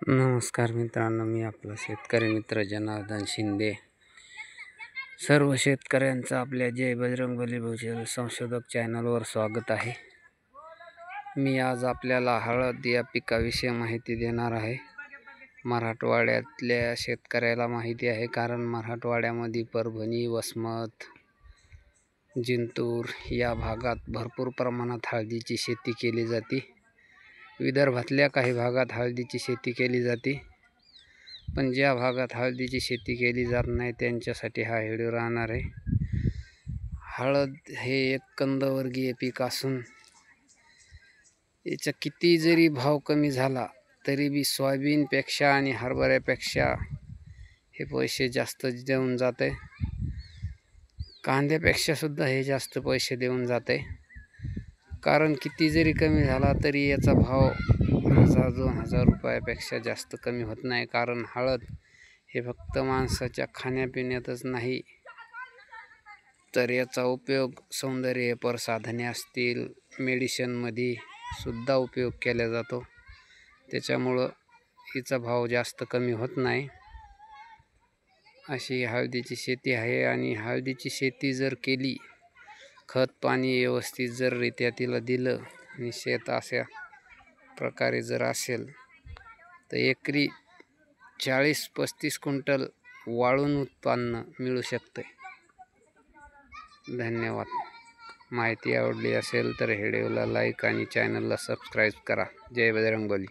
नमस्कार मित्रांनो, मी आपला शेतकरी मित्र जनार्दन शिंदे. सर्व शेतकऱ्यांचं आपल्या जय बजरंगबली भूषण संशोधक चॅनलवर स्वागत आहे. मी आज आपल्याला हळद या पिकाविषयी माहिती देणार आहे. मराठवाड्यातल्या शेतकऱ्याला माहिती आहे, कारण मराठवाड्यामध्ये परभणी, वसमत, जिंतूर या भागात भरपूर प्रमाणात हळदीची शेती केली जाते. विदर्भातल्या काही भागात हळदीची शेती केली जाते, पण ज्या भागात हळदीची शेती केली जात नाही त्यांच्यासाठी हा व्हिडिओ राहणार आहे. हळद हे एक कंदवर्गीय पीक असून याचा किती जरी भाव कमी झाला तरी बी सोयाबीनपेक्षा आणि हरभऱ्यापेक्षा हे पैसे जास्त देऊन जाते. कांद्यापेक्षा सुद्धा हे जास्त पैसे देऊन जाते. कारण किती जरी कमी झाला तरी याचा भाव 1000-2000 रुपयापेक्षा जास्त कमी होत नाही. कारण हळद हे फक्त माणसाच्या खाण्यापिण्यातच नाही, तर याचा उपयोग सौंदर्य प्रसाधने असतील, मेडिसिनमध्ये सुद्धा उपयोग केला जातो. त्याच्यामुळं हिचा भाव जास्त कमी होत नाही. अशी हळदीची शेती आहे. आणि हळदीची शेती जर केली, खत पाणी व्यवस्थित जर रित्या तिला दिलं आणि शेत अशा प्रकारे जर असेल तर एकरी 40-35 क्विंटल वाळून उत्पन्न मिळू शकते. धन्यवाद. माहिती आवडली असेल तर व्हिडिओला लाईक आणि चॅनलला सबस्क्राईब करा. जय बजरंगबली.